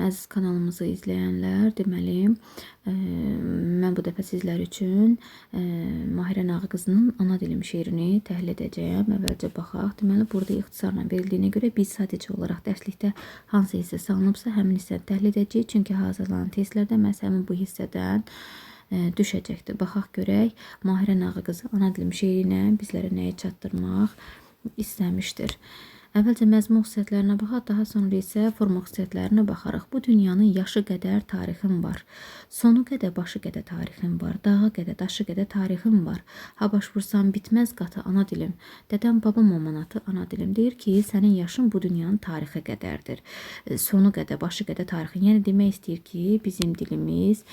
Əziz kanalımızı izləyənlər, deməli, mən bu dəfə sizlər üçün Mahirə Nağıqızının Ana Dilim şeirini təhlil edəcəyəm. Əvvəlcə baxaq. Deməli, burada ixtisarla verildiğine görə biz sadəcə olaraq dərslikdə hansı hissə salınıbsa, həmin hissəni təhlil edəcəyik. Çünki hazırlanan testlərdə məhz həmin bu hissədən düşəcəkdir. Baxaq görək, Mahirə Nağıqızı Ana Dilim şeiri ilə bizlərə nəyi çatdırmaq istəmişdir. Əvvəlcə məzmun xüsusiyyətlərinə baxaq, daha sonra isə forma xüsusiyyətlərinə baxarıq. Bu dünyanın yaşı qədər tarixim var. Sonu qədər, başı qədər tarixim var. Dağı qədər, daşı qədər tarixim var. Ha baş vursam bitməz qatı ana dilim. Dədəm babam amanatı ana dilim. Deyir ki, sənin yaşın bu dünyanın tarixi qədərdir. Sonu qədər, başı qədər tarixin. Yəni demək istəyir ki, bizim dilimiz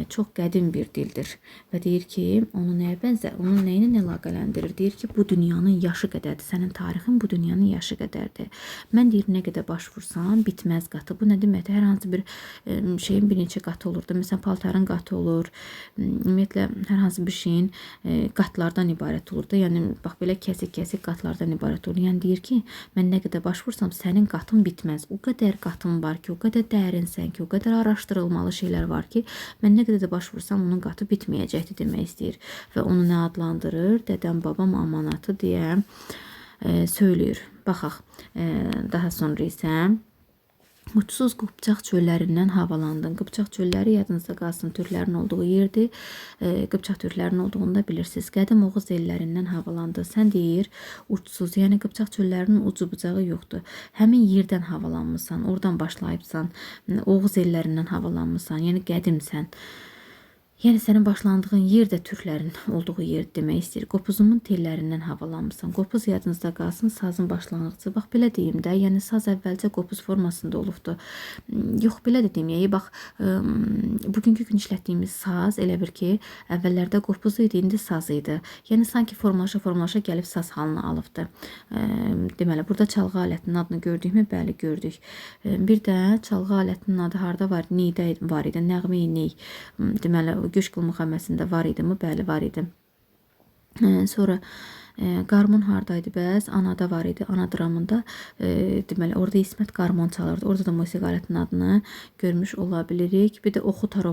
çox qədim bir dildir. Və deyir ki, onu nəyə bənzər, onun nəyinə əlaqələndirir? Deyir ki, bu dünyanın yaşı qədərdir. Sənin tarixin bu dünyanın yaşı qədərdir. Mən deyir, nə qədər baş vursam bitməz qatı. Bu nə deməkdir? Hər hansı bir şeyin bir neçə qatı olurdu. Məsələn, paltarın qatı olur. Ümumiyyətlə, hər hansı bir şeyin qatlardan ibarət olurdu. Yəni, bax, belə kəsik-kəsik qatlardan ibarət olur. Yəni, deyir ki, mən nə qədər baş vursam, sənin qatın bitməz. O qədər qatın var ki, o qədər dərinsən ki, o qədər araşdırılmalı şeylər var ki, mən nə qədər də baş vursam, onun qatı bitməyəcəkdir demək istəyir. Və onu nə adlandırır? Dədəm, babam amanatı deyə söylüyor. Baxaq. Daha sonra isə uçsuz Qıpçaq çöllərindən havalandın. Qıpçaq çölləri yadınızda qalsın, türklərin olduğu yerdir. Qıpçaq türklərin olduğunu da bilirsiniz. Qədim Oğuz ellərindən havalandı. Sən deyir, uçsuz, yəni Qıpçaq çöllərinin ucu bucağı yoxdur. Həmin yerdən havalanmısan, oradan başlayıbsan. Oğuz ellərindən havalanmısan, yəni qədimsən. Yəni sənin başlandığın yer də türklərin olduğu yer demək istəyir. Qopuzumun tellərindən havalanmısan. Qopuz yadınızda qalsın, sazın başlanğıcı. Bax, belə deyim də, yəni saz əvvəlcə qopuz formasında olubdu. Yox, belə də deməyək. Bax, bugünkü gün işlətdiyimiz saz elə bir ki, əvvəllərdə qopuz idi, indi saz idi. Yəni sanki formalaşa gəlib saz halını alıbdı. Deməli, burada çalğı alətinin adını gördükmü? Bəli, gördük. Bir də çalğı alətinin adı harda var? Neydə var idi? Nəğmə-i ney. Deməli, Güşqül müxəmməsində var idi mi? Bəli, var idi. Sonra qarmon hardaydı bəs? Anada var idi. Ana dramında deməli orada İsmət qarmon çalırdı. Orada da musiqi alətinin adını görmüş ola bilirik. Bir də oxutar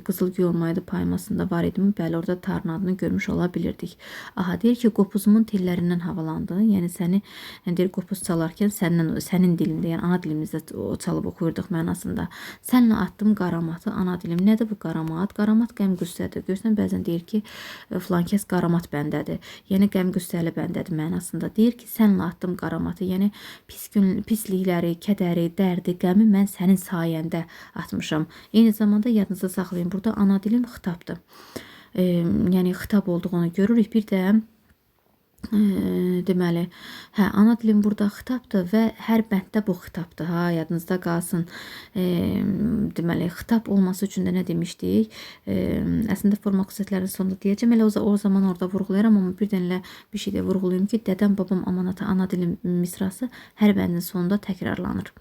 qızıl gül olmaydı poemasında var idi mi? Bəli, orada tarın adını görmüş ola bilirdik. Aha, deyir ki, qopuzumun tellərindən havalandın. Yəni səni deyir qopuz çalarkən sənin dilində, yəni ana dilimizdə çalıb oxuyurduq mənasında. Sənlə atdım qaramatı ana dilim. Nədir bu qaramat? Qaramat qəm qüssədir. Görsən bəzən deyir ki, flankəs qaramat bəndədir. Yəni qəm qüssəli bəndədir mənasında. Deyir ki, sənlə atdım qaramatı, yəni pislikləri, kədəri, dərdi, qəmi mən sənin sayəndə atmışam. Eyni zamanda yadınızda saxlayın, burada ana dilim xitabdır. Yəni xitab olduğunu görürük. Bir də deməli, ana dilim burada xitabdır və hər bənddə bu xitabdır. Yadınızda qalsın. Deməli, xitab olması üçün də nə demişdik? Əslində forma xüsusiyyətlərinin sonunda deyəcəm. Elə o zaman orada vurğulayaram, amma bir dənə bir şey də vurğulayım ki, dədəm babam amanatı ana dilim misrası hər bəndin sonunda təkrarlanır.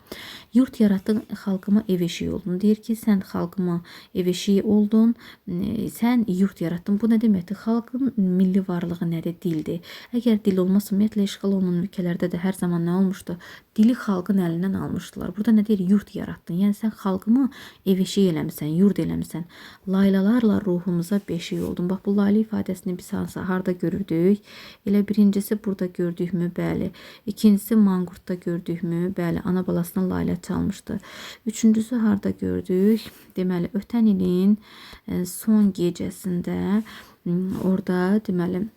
Yurt yaratdın, xalqıma ev eşiyi oldun. Deyir ki, sən xalqıma ev eşiyi oldun, sən yurt yaratdın. Bu nə deməkdir? Xalqın milli varlığı nədir? Dildir. Əgər dil olmasa, ümumiyyətlə işğal olunan ölkələrdə də hər zaman nə olmuşdu? Dili xalqın əlindən almışdılar. Burada nə deyir? Yurt yaratdın. Yəni sən xalqımı ev eşiyi eləmisən, yurt eləmisən. Laylalarla ruhumuza beşik oldun. Bax, bu layla ifadəsini biz harda görürdük? Elə birincisi burada gördük mü? Bəli. İkincisi manqurtda gördük mü? Bəli. Ana balasına layla çalmışdı. Üçüncüsü harda gördük? Deməli, ötən ilin son gecəsində orada deməli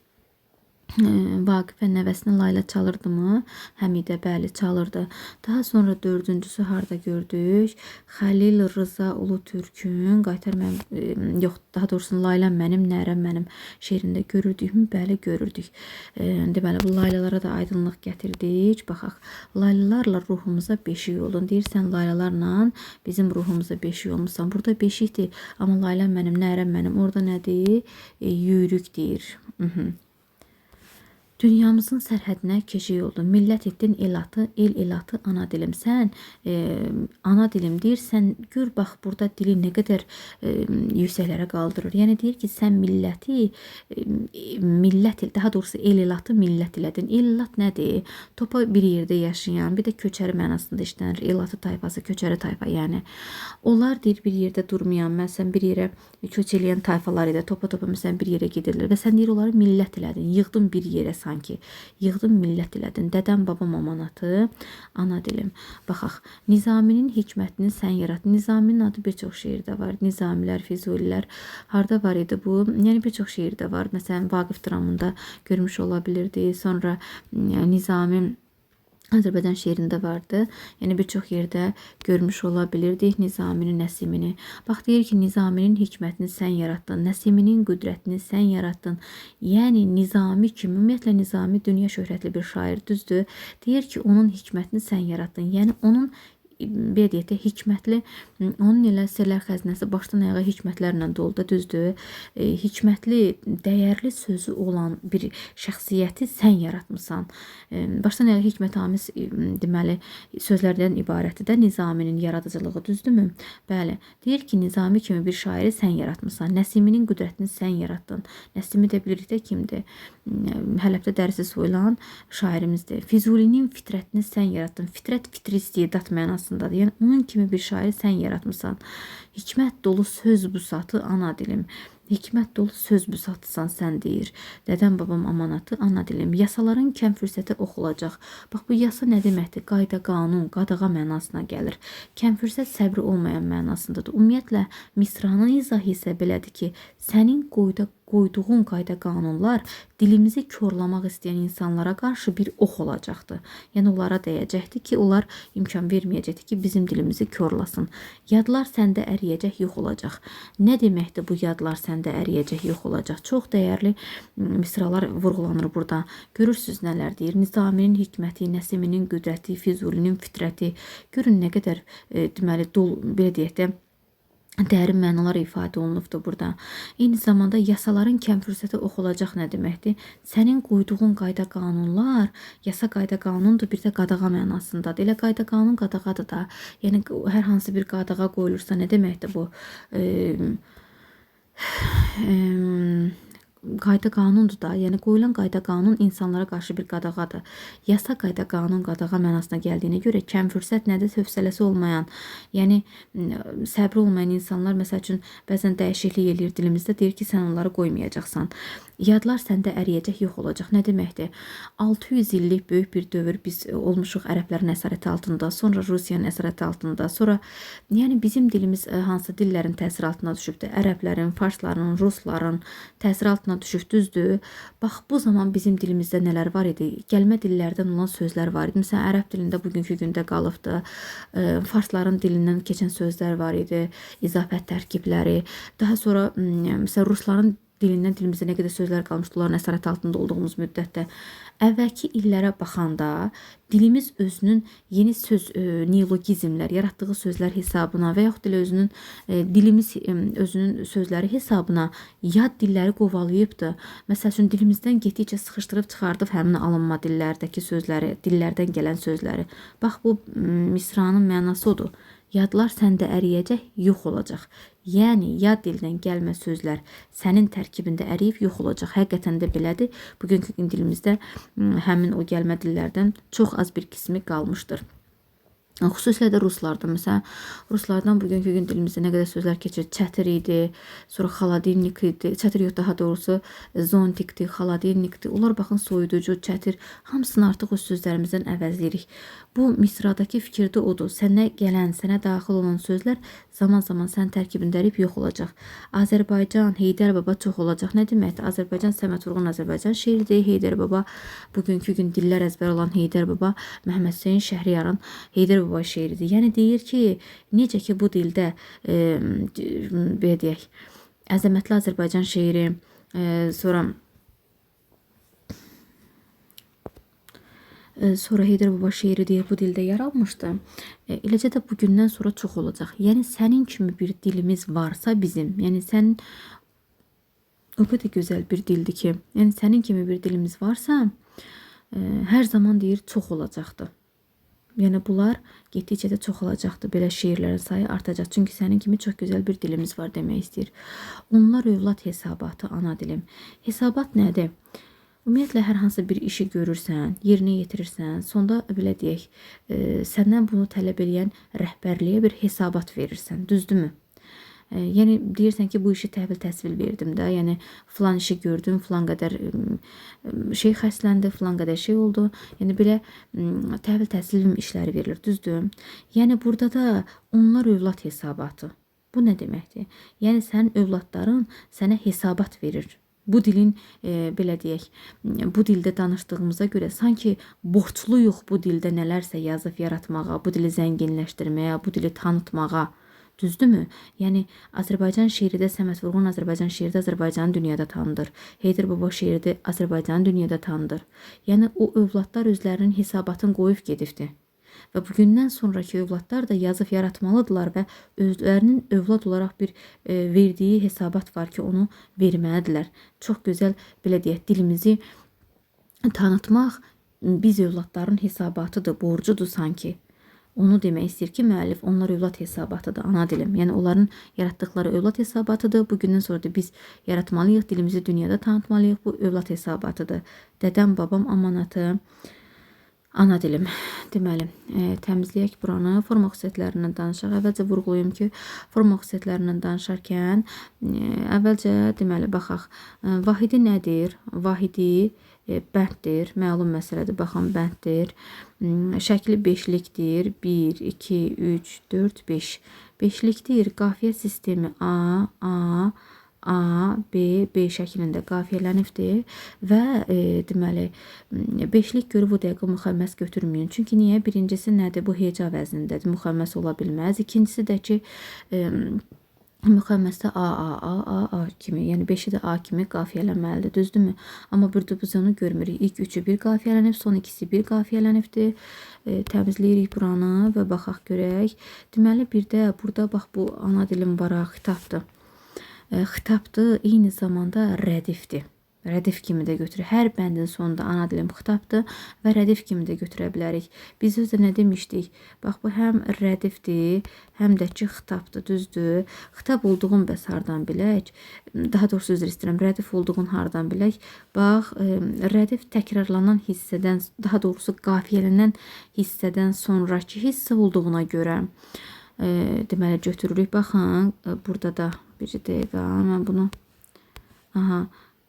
Vaqifə nəvəsinə layla çalırdı mı? Həmidə, bəli, çalırdı. Daha sonra dördüncüsü harda gördük? Xəlil Rıza Ulutürkün Qaytar mənim, yox, daha doğrusu Laylan mənim, Nərəm mənim şeirində görürdük mü? Bəli, görürdük. Deməli, bu laylalara da aydınlıq gətirdik. Baxaq, laylalarla ruhumuza beşik olun. Deyirsən, laylalarla bizim ruhumuza beşik olmuşsan. Burada beşikdir, amma Laylan mənim, Nərəm mənim. Orada nədir? Yürük deyir. Dünyamızın sərhədinə keşik oldu. Millət etdin elatı, elatı ana dilim. Sən ana dilim deyirsən, gör bax burada dili nə qədər yüksəklərə qaldırır. Yəni deyir ki, sən milləti millət, daha doğrusu elatı millət elədin. Elat nədir? Topa bir yerdə yaşayan, bir də köçəri mənasında işlənir. Elatı tayfası, köçəri tayfa, yəni. Onlar deyir bir yerdə durmayan, məsələn bir yerə köç eləyən tayfalar idi. Topa məsələn bir yerə gedirlər və sən deyir onları millət elədin. Yığdın bir yerə sanki. Yığdın millət elədin. Dədəm, babam amanatı, ana dilim. Baxaq, Nizaminin hikmətini sən yarat. Nizaminin adı bir çox şeirdə var. Nizamilər, Füzulilər. Harda var idi bu? Yəni bir çox şeirdə var. Məsələn, Vaqif dramında görmüş ola bilirdi. Sonra Nizami Azərbaycan şeirində vardı. Yəni bir çox yerdə görmüş ola bilirdik Nizaminin, Nəsimini. Bax deyir ki, Nizaminin hikmətini sən yaratdın, Nəsiminin qüdrətini sən yaratdın. Yəni Nizami kimi, ümumiyyətlə Nizami dünya şöhrətli bir şair, düzdür. Deyir ki, onun hikmətini sən yaratdın. Yəni onun bir deyək də hikmətli, onun elə sirlər xəzinəsi başdan ayağa hikmətlərlə doluda, düzdür. Hikmətli, dəyərli sözü olan bir şəxsiyyəti sən yaratmısan. Başdan ayağa hikmətamiz deməli sözlərdən ibarətdir də Nizaminin yaradıcılığı, düzdürmü? Bəli. Deyir ki, Nizami kimi bir şairi sən yaratmısan. Nəsiminin qüdrətini sən yaratdın. Nəsimi də bilirik də kimdir? Hələbdə dərsi soyulan şairimizdir. Füzulinin fitrətini sən yaratdın. Fitrət, fitri istedat mənasındadır. Yəni onun kimi bir şairi sən yaratmısan. Hikmət dolu söz busatı ana dilim. Hikmət dolu söz büsatısan sən deyir. Dədəm, babam amanatı, ana dilim. Yasaların kəm fürsəti oxulacaq. Bax bu yasa nə deməkdir? Qayda, qanun, qadağa mənasına gəlir. Kəm fürsət səbri olmayan mənasındadır. Ümumiyyətlə misranın izahı isə belədir ki, sənin qoyduğun qayda qanunlar dilimizi korlamaq istəyən insanlara qarşı bir ox olacaqdır. Yəni onlara dəyəcəkdir ki, onlar imkan verməyəcəkdir ki, bizim dilimizi korlasın. Yadlar səndə əriyəcək, yox olacaq. Nə deməkdir bu yadlar səndə əriyəcək, yox olacaq? Çox dəyərli misralar vurğulanır burada. Görürsüz nələr deyir? Nizaminin hikməti, Nəsiminin qüdrəti, Füzulinin fitrəti. Görün nə qədər deməli belə deyək də dərin mənalar ifadə olunubdur burada. Eyni zamanda yasaların kəm fürsəti oxulacaq nə deməkdir? Sənin qoyduğun qayda qanunlar, yasa qayda qanundur, bir də qadağa mənasındadır. Elə qayda qanun qadağadır da. Yəni hər hansı bir qadağa qoyulursa nə deməkdir bu? Qayda qanundur da, yəni qoyulan qayda qanun insanlara qarşı bir qadağadır. Yasa qayda qanun qadağa mənasına gəldiyinə görə kəm fürsət nədir? Hövsələsi olmayan, yəni səbri olmayan insanlar məsəl üçün bəzən dəyişiklik eləyir dilimizdə, deyir ki, sən onları qoymayacaqsan. Yadlar səndə əriyəcək, yox olacaq. Nə deməkdir? 600 illik böyük bir dövr biz olmuşuq ərəblərin əsarəti altında, sonra Rusiyanın əsarəti altında, sonra yəni bizim dilimiz hansı dillərin təsir altına düşübdür? Ərəblərin, farsların, rusların təsir altına düşüb, düzdür. Bax bu zaman bizim dilimizdə nələr var idi? Gəlmə dillərdən olan sözlər var idi. Məsələn, ərəb dilində bugünkü gündə qalıbdı. Farsların dilindən keçən sözlər var idi. İzafət tərkibləri. Daha sonra məsələn rusların dilindən dilimizdə nə qədər sözlər qalmışdı, onların əsarəti altında olduğumuz müddətdə. Əvvəlki illərə baxanda dilimiz özünün yeni söz neologizmlər, yaratdığı sözlər hesabına və yaxud dilimiz özünün sözləri hesabına yad dilləri qovalayıbdı. Məsəl üçün dilimizdən getdikcə sıxışdırıb çıxardıb həmin alınma dillərdəki sözləri, dillərdən gələn sözləri. Bax bu misranın mənası odur. Yadlar səndə əriyəcək, yox olacaq. Yəni yad dildən gəlmə sözlər sənin tərkibində əriyib yox olacaq. Həqiqətən də belədir. Bugünkü gün dilimizdə həmin o gəlmə dillərdən çox az bir qismi qalmışdır. Xüsusilə də ruslarda, məsələn, ruslardan bugünkü gün dilimizdə nə qədər sözlər keçir? Çətir idi, sonra xaladilnik idi, çətir yox, daha doğrusu zontikdir, xaladilnikdir. Onlar baxın soyuducu, çətir, hamısını artıq o sözlərimizdən əvəzləyirik. Bu misradakı fikirdə odur. Sənə gələn, sənə daxil olan sözlər zaman-zaman sən tərkibində əriyib yox olacaq. Azərbaycan, Heydər Baba çox olacaq. Nə deməkdir? Azərbaycan Səməd Vurğun Azərbaycan şeiridir. Heydər Baba bugünkü gün dillər əzbər olan Heydər Baba Məhəmməd Hüseyn Şəhriyarın Heydər Baba şeiridir. Yəni deyir ki, necə ki bu dildə belə deyək, əzəmətli Azərbaycan şeiri, sonra Heydər Baba şeiri deyə bu dildə yer almışdı. Eləcə də bugündən sonra çox olacaq. Yəni sənin kimi bir dilimiz varsa bizim, yəni sənin o qədər gözəl bir dildir ki, yəni sənin kimi bir dilimiz varsa Hər zaman deyir çox olacaqdı. Yəni bunlar getdikcə də çoxalacaqdı. Belə şeirlərin sayı artacaq. Çünki sənin kimi çox gözəl bir dilimiz var demək istəyir. Onlar övlad hesabatı, ana dilim. Hesabat nədir? Ümumiyyətlə hər hansı bir işi görürsən, yerinə yetirirsən, sonda belə deyək, səndən bunu tələb edən rəhbərliyə bir hesabat verirsən. Düzdürmü? Yəni deyirsən ki, bu işi təhvil təhsil verdim də, yəni filan işi gördüm, filan qədər şey xərcləndi, filan qədər şey oldu. Yəni belə təhvil təhsil işləri verilir, düzdür? Yəni burada da onlar övlad hesabatı. Bu nə deməkdir? Yəni sənin övladların sənə hesabat verir. Bu dilin belə deyək, bu dildə danışdığımıza görə sanki borcluyuq bu dildə nələrsə yazıb yaratmağa, bu dili zənginləşdirməyə, bu dili tanıtmağa. Düzdürmü? Yəni Azərbaycan şeiri də Səməd Vurğun Azərbaycan şeiri də Azərbaycanı dünyada tanıdır. Heydər Baba şeiri də Azərbaycanı dünyada tanıdır. Yəni o övladlar özlərinin hesabatını qoyub gedibdi. Və bugündən sonraki övladlar da yazıb yaratmalıdırlar və özlərinin övlad olaraq bir verdiyi hesabat var ki, onu verməlidirlər. Çox gözəl belə deyək, dilimizi tanıtmaq biz övladların hesabatıdır, borcudur sanki. Onu demək istəyir ki, müəllif, onlar övlad hesabatıdır, ana dilim. Yəni onların yaratdıkları övlad hesabatıdır. Bugündən sonra da biz yaratmalıyıq, dilimizi dünyada tanıtmalıyıq. Bu övlad hesabatıdır. Dədəm, babam amanatı, ana dilim. Deməli, təmizləyək buranı, forma xüsusiyyətlərindən danışaq. Əvvəlcə vurğulayım ki, forma xüsusiyyətlərindən danışarkən əvvəlcə deməli baxaq. Vahidi nədir? Vahidi bənddir, məlum məsələdir, baxın bənddir. Şəkli beşlikdir, 1, 2, 3, 4, 5. Beşlikdir, qafiyə sistemi A, B, B şəklində qafiyələnibdir və deməli, beşlik görüb o dəqiqə müxəmməs götürməyin. Çünki niyə? Birincisi nədir? Bu heca vəznindədir, müxəmməs ola bilməz. İkincisi də ki, müxəmməsdə A kimi, yəni 5-i də A kimi qafiyələnməlidir, düzdürmü? Amma burada biz onu görmürük. İlk 3-ü bir qafiyələnib, son ikisi bir qafiyələnibdir. Təmizləyirik buranı və baxaq görək. Deməli, bir də burada bax bu ana dilim varaq, xitabdır. Xitabdır, eyni zamanda rədifdir. Rədif kimi də götürür. Hər bəndin sonunda ana dilim xitabdır və rədif kimi də götürə bilərik. Biz özdə nə demişdik? Bax, bu həm rədifdir, həm də ki, xitabdır, düzdür. Xitab olduğun bəs hardan bilək? Daha doğrusu üzr istəyirəm, rədif olduğun hardan bilək? Bax, rədif təkrarlanan hissədən, daha doğrusu qafiyələnən hissədən sonraki hissə olduğuna görə deməli götürürük. Baxın, burada da bir dəqiqə, mən bunu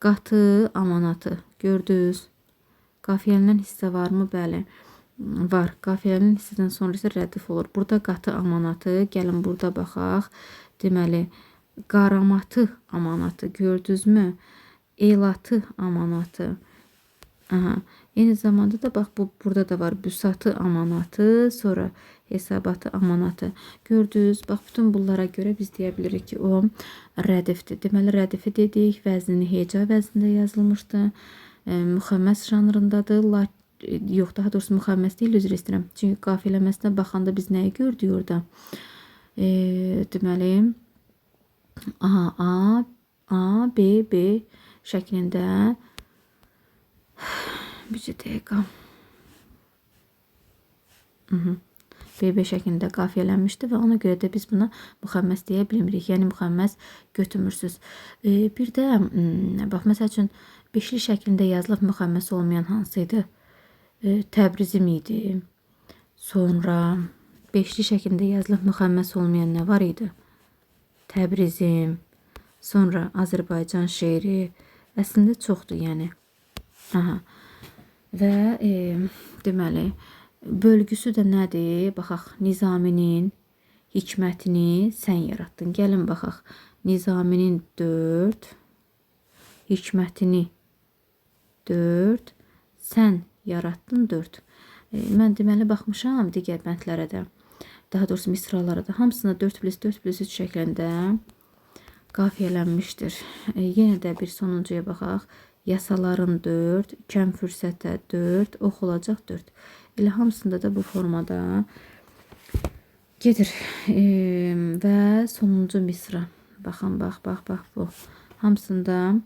qatı, amanatı gördünüz. Qafiyələnən hissə varmı? Bəli, var. Qafiyələnən hissədən sonra isə rədif olur. Burada qatı, amanatı, gəlin burada baxaq. Deməli, qaramatı, amanatı gördünüzmü? Elatı, amanatı. Eyni zamanda da bax, burada da var. Büsatı, amanatı, sonra hesabatı, amanatı. Gördünüz, bax, bütün bunlara görə biz deyə bilirik ki, o rədifdir. Deməli, rədifi dedik, vəznini heca vəznində yazılmışdı. Müxəmməs janrındadır. Yox, daha doğrusu müxəmməs deyil, üzr istəyirəm. Çünki qafiyələməsinə baxanda biz nəyi gördük orada? Deməli, A, B şəklində bir dəqiqə. BB şəklində qafiyələnmişdi və ona görə də biz buna müxəmməs deyə bilmirik. Yəni müxəmməs götürmürsüz. Bir də bax, məsəl üçün beşli şəklində yazılıb müxəmməs olmayan hansıydı? Təbrizim idi. Sonra beşli şəklində yazılıb müxəmməs olmayan nə var idi? Təbrizim. Sonra Azərbaycan şeiri. Əslində çoxdur, yəni. Və deməli, bölgüsü də nədir? Baxaq, Nizaminin hikmətini sən yaratdın. Gəlin baxaq, Nizaminin 4, hikmətini 4, sən yaratdın 4. Mən deməli baxmışam digər bəndlərə də, daha doğrusu misralara da, hamısına 4+4+3 şəklində qafiyələnmişdir. Yenə də bir sonuncuya baxaq. Yasaların 4, kəm fürsətə 4, ox olacaq 4. Elə hamısında da bu formada gedir. Və sonuncu misra. Baxın, bax bu. Hamısında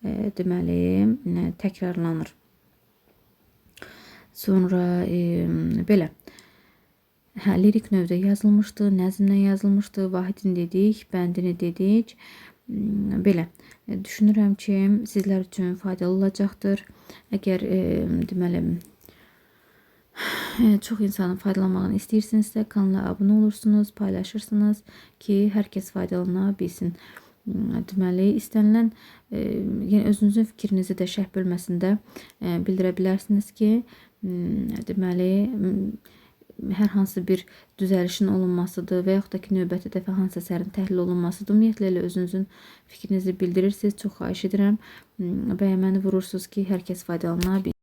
deməli təkrarlanır. Sonra belə. Hə, lirik növdə yazılmışdı, nəzmlə yazılmışdı, vahidini dedik, bəndini dedik. Belə. Düşünürəm ki, sizlər üçün faydalı olacaqdır. Əgər deməli çox insanın faydalanmağını istəyirsinizsə, kanala abunə olursunuz, paylaşırsınız ki, hər kəs faydalana bilsin. Deməli, istənilən, yəni özünüzün fikrinizi də şərh bölməsində bildirə bilərsiniz ki, deməli, hər hansı bir düzəlişin olunmasıdır və yaxud da ki, növbəti dəfə hansı əsərin təhlil olunmasıdır. Ümumiyyətlə, elə özünüzün fikrinizi bildirirsiniz. Çox xahiş edirəm. Bəyənməni vurursunuz ki, hər kəs faydalana bilsin.